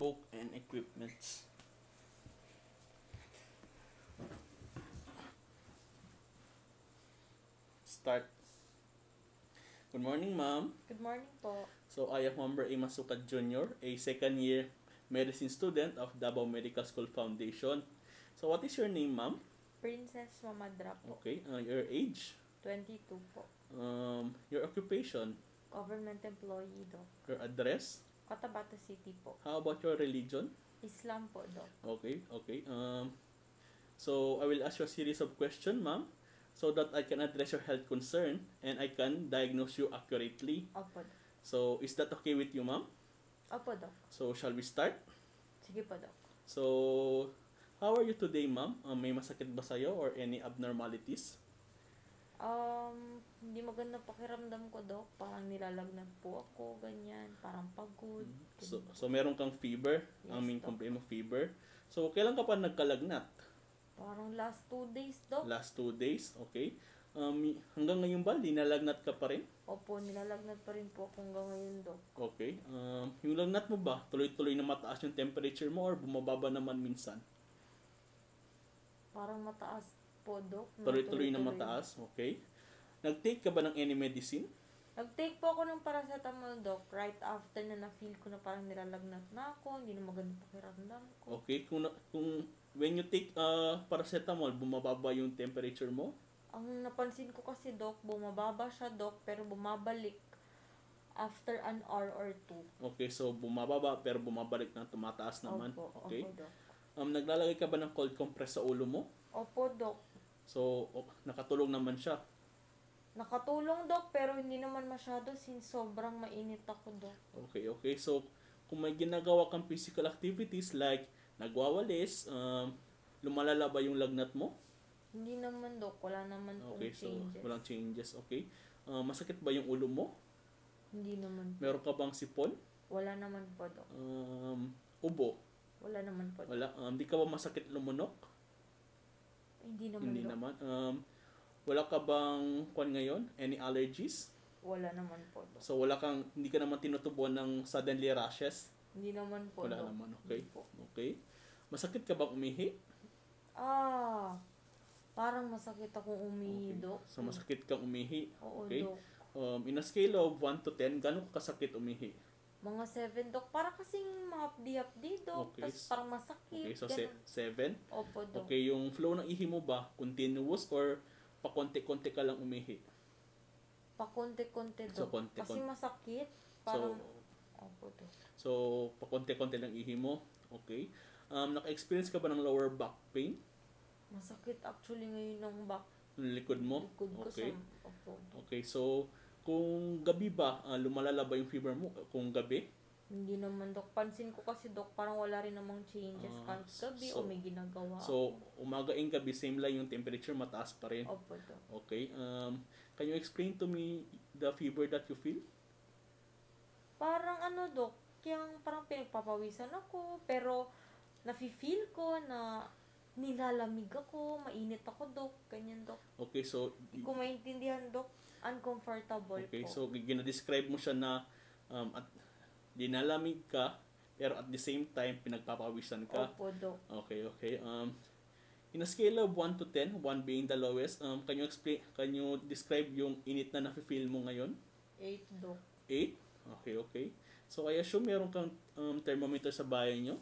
book and equipments. Start. Good morning, ma'am. Good morning po. So, I am Humber A. Masukat Jr., a second-year medicine student of Davao Medical School Foundation. So, what is your name, ma'am? Princess Mamadra po. Okay, your age? 22 po. Your occupation? Government employee, Doc. Your address? Cotabato City po. How about your religion? Islam po, Doc. Okay. So, I will ask you a series of questions, ma'am, so that I can address your health concern and I can diagnose you accurately. Opo, Doc. So, is that okay with you, ma'am? Opo, Doc. So, shall we start? Sige po, Doc. So, how are you today, ma'am? May masakit ba sa'yo or any abnormalities? Hindi maganda pakiramdam ko, Doc. Parang nilalagnat po ako, ganyan. Parang pagod. So meron kang fever? Yes, Ang main Doc. complaint mo, fever. So, kailan ka pa nagkalagnat? Parang last 2 days, Doc. Last 2 days, okay. Hanggang ngayon ba, linalagnat ka pa rin? Opo, nilalagnat pa rin po ako hanggang ngayon, Doc. Okay. Yung lagnat mo ba, tuloy-tuloy na mataas yung temperature mo or bumababa naman minsan? Parang mataas po, Doc. Tuloy-tuloy na mataas, okay. Nag-take ka ba ng any medicine? Nag-take po ako ng paracetamol, Doc, right after na na-feel ko na parang nilalagnat na ako, hindi na maganda pakiramdam ko. Okay, kung when you take paracetamol, bumababa yung temperature mo? Ang napansin ko kasi, Doc, bumababa siya, Doc, pero bumabalik after an hour or two. Okay, so bumababa pero bumabalik na tumataas naman. Opo, Okay. Doc. Naglalagay ka ba ng cold compress sa ulo mo? Opo, Doc. So, nakatulong naman siya. Nakatulong, Doc, pero hindi naman masyado since sobrang mainit ako, Doc. Okay. So, kung may ginagawa kang physical activities like nagwawalis, lumalala ba yung lagnat mo? Hindi naman, Doc. Wala naman pong Okay, so changes. walang changes. Okay. Masakit ba yung ulo mo? Hindi naman. Meron ka bang sipon? Wala naman po, Doc. Ubo? Wala naman po, Doc. Wala. Di ka ba masakit lumunok? Hindi naman, Hindi Doc. naman. Wala ka bang ngayon? Any allergies? Wala naman po, Doc. So hindi ka naman tinutubuan ng suddenly rashes? Hindi naman po, Wala Doc. naman, okay. Hindi po. Okay. Masakit ka bang umihi? Parang masakit akong umihi, Okay. Doc. So masakit kang umihi. Oo, Okay. Doc. In a scale of 1 to 10, gano'n ka kasakit umihi? Mga 7, Doc. Para kasing mahapdi-hapdi, Doc. Okay. Tapos parang masakit. Okay, so ganun. 7. Opo, Doc. Okay, yung flow ng ihi mo ba, continuous or pakonti-konti ka lang umihi? Pakonti-konti, So, Doc. konti-konti. Kasi masakit. Parang, So, opo, Doc. so pakonti-konti lang ihi mo. Okay. Naka-experience ka ba ng lower back pain? Masakit actually ngayon ng back Yung likod mo? likod ko Okay. sa, opo. Okay, so kung gabi ba, lumalala ba yung fever mo kung gabi? Hindi naman, Doc. Pansin ko kasi, Doc, parang wala rin namang changes kahit gabi so- o may ginagawa So, ako. umaga and gabi, same lang yung temperature, mataas pa rin. Opo, Doc. Okay. Can you explain to me the fever that you feel? Parang ano, Doc, yung parang pinagpapawisan ako, pero nafe-feel ko na nilalamig ako, mainit ako, Doc. Ganyan, Doc. Okay, so Hindi ko maintindihan, Doc. Uncomfortable okay, po. so gina-describe mo siya na at dinalamig ka pero at the same time pinagpapawisan ka. Opo, Doc. Okay. In a scale of 1 to 10, 1 being the lowest, can you describe yung init na nafe-feel mo ngayon? 8, Doc. 8? Okay. So, I assume meron kang thermometer sa bahay nyo?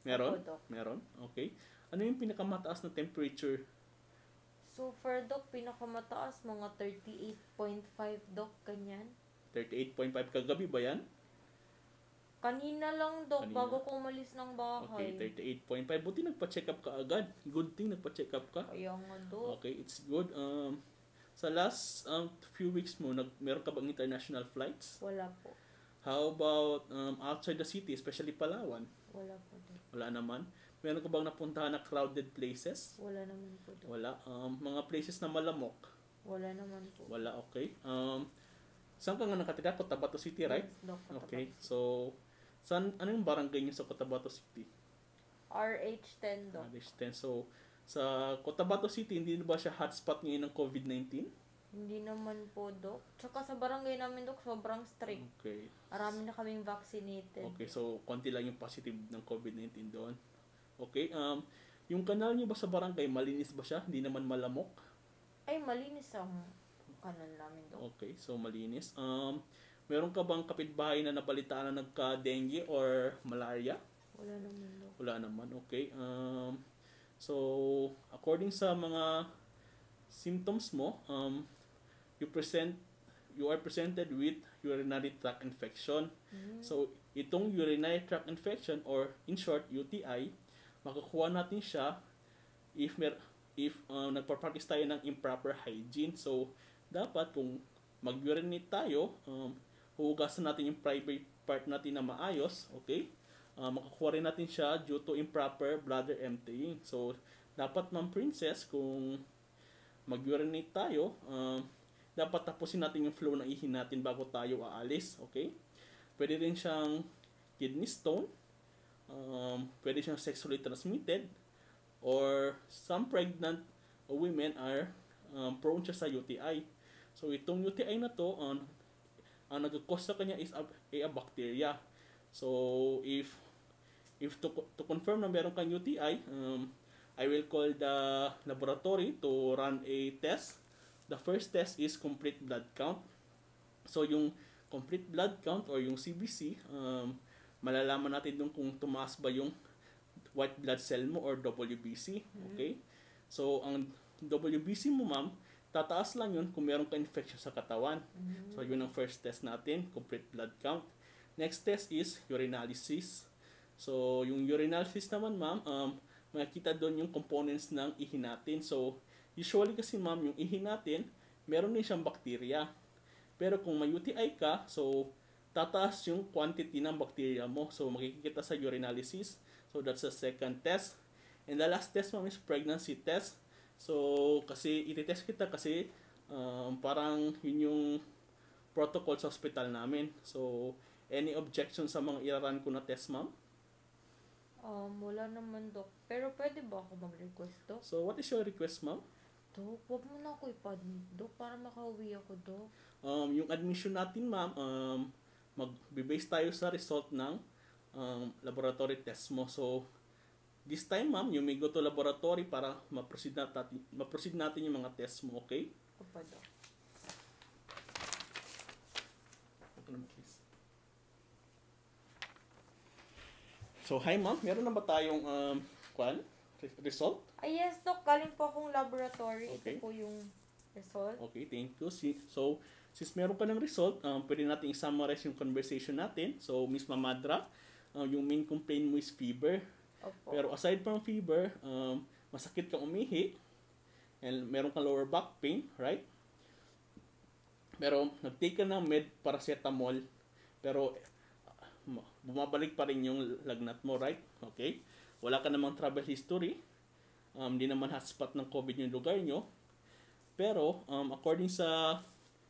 Meron? Opo, Doc. Meron? Okay. Ano yung pinakamataas na temperature? So far, Doc, pinakamataas, mga 38.5, Doc, ganyan. 38.5 kagabi ba yan? Kanina lang, Doc, Kanina. bago ko umalis ng Okay, bahay. 38.5. Buti nagpa-check up ka agad. Good thing nagpa-check up ka. Kaya nga, Doc. Okay, it's good. Sa last few weeks mo, meron ka bang international flights? Wala po. How about outside the city, especially Palawan? Wala po, Doc. Wala naman. Meron ka bang napuntahan na crowded places? Wala naman po, Doc. Wala. Mga places na malamok? Wala naman po. Wala, okay. Saan ka nga nakatira? Cotabato City, right? Yes, Doc. Okay, so ano yung barangay niyo sa Cotabato City? RH10, Doc. So, sa Cotabato City, hindi na ba siya hotspot ngayon ng COVID-19? Hindi naman po, Dok. Tsaka sa barangay namin, Dok, sobrang strict. Okay. Marami na kaming vaccinated. Okay, so konti lang yung positive ng COVID-19 doon. Okay, yung kanal niyo ba sa barangay, malinis ba siya? Hindi naman malamok? Ay, malinis ang kanal namin, Dok. Okay, so malinis. Meron ka bang kapitbahay na nabalitaan na nagka-dengue or malaria? Wala naman, Dok. Wala naman, okay. So, according sa mga symptoms mo, you are presented with urinary tract infection. So, itong urinary tract infection or in short UTI, makukuha natin siya if nagpa-practice tayo ng improper hygiene. So, dapat kung mag-urinate tayo, huhugasan natin yung private part natin na maayos, okay? Makukuha rin natin siya due to improper bladder emptying. So, dapat Ma'am Princess, kung mag-urinate tayo, dapat tapusin natin yung flow ng ihi natin bago tayo aalis, okay? Pwede rin siyang kidney stone, pwede siyang sexually transmitted, or some pregnant women are prone siya sa UTI. So itong UTI na to, ang nag-cause sa kanya is a bacteria. So if to confirm na meron kang UTI, I will call the laboratory to run a test. The first test is complete blood count. So yung complete blood count or yung CBC, malalaman natin dun kung tumaas ba yung white blood cell mo or WBC. Okay? So ang WBC mo, ma'am, tataas lang yun kung meron ka infection sa katawan. So yun ang first test natin, complete blood count. Next test is urinalysis. So yung urinalysis naman, ma'am, makikita doon yung components ng ihi natin. So usually kasi, ma'am, yung ihi natin, meron din siyang bacteria. Pero kung may UTI ka, so tataas yung quantity ng bacteria mo. So makikita sa urinalysis. So that's the second test. And the last test, ma'am, is pregnancy test. So kasi ititest kita kasi parang yun yung protocol sa hospital namin. So any objection sa mga iraran ko na test, ma'am? Wala naman, Dok. Pero pwede ba ako mag-request, Dok? So what is your request, ma'am? Dok, huwag mo na ako ipa-admit, Dok, para makauwi ako, Dok. Yung admission natin, ma'am, mag-base tayo sa result ng laboratory test mo. So, this time, ma'am, you may go to laboratory para ma-proceed natin yung mga test mo, okay? Opo, Dok. So, hi, ma'am. Meron na ba tayong result? Yes, Dok. Galing po akong laboratory. Okay. Ito po yung result. Okay, thank you. So, since meron ka ng result, pwede natin i-summarize yung conversation natin. So, Miss Mamadra, yung main complaint mo is fever. Opo. Pero aside from fever, masakit kang umihi, and meron kang lower back pain, right? Pero nag-take ka ng med paracetamol, pero bumabalik pa rin yung lagnat mo, right? Okay? Wala ka namang travel history. Di naman hotspot ng COVID yung lugar nyo. Pero, according sa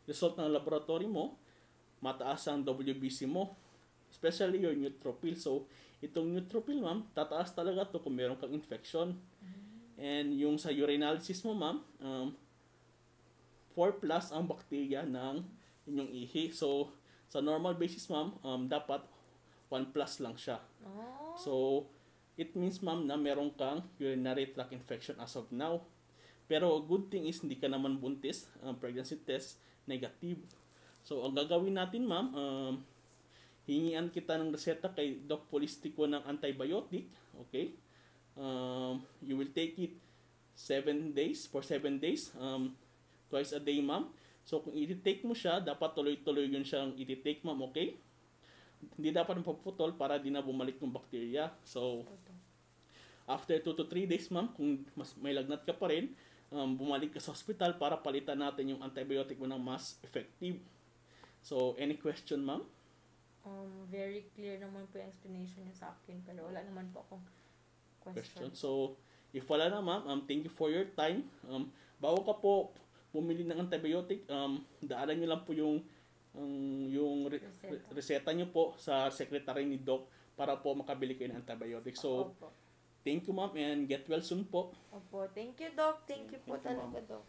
result ng laboratory mo, mataas ang WBC mo. Especially your neutrophil. So, itong neutrophil, ma'am, tataas talaga to kung meron kang infection. And yung sa urinalysis mo, ma'am, 4 plus ang bacteria ng inyong ihi. So, sa normal basis, ma'am, dapat 1 plus lang siya. Oh. So, it means, ma'am, na meron kang urinary tract infection as of now. Pero good thing is hindi ka naman buntis. Pregnancy test negative. So ang gagawin natin, ma'am, hingian kita ng reseta kay Doc Polistico ng antibiotic. Okay? You will take it 7 days, for 7 days, twice a day, ma'am. So kung i-take mo siya, dapat tuloy-tuloy yun siyang i-take, ma'am. Okay? Hindi dapat mapuputol para di na bumalik yung bacteria. So after 2 to 3 days, ma'am, kung mas may lagnat ka pa rin, bumalik ka sa hospital para palitan natin yung antibiotic mo ng mas effective. So, any question, ma'am? Very clear naman po yung explanation niya sa akin, pero wala naman po akong question. So, if wala na, ma'am, thank you for your time. Bago ka po bumili ng antibiotic, daanan nyo lang po yung reseta nyo po sa secretary ni Doc para po makabili kayo ng antibiotic. So, Opo. thank you, ma'am, and get well soon po. Opo. Thank you, Doc. Thank you po Thank you, talaga, Doc.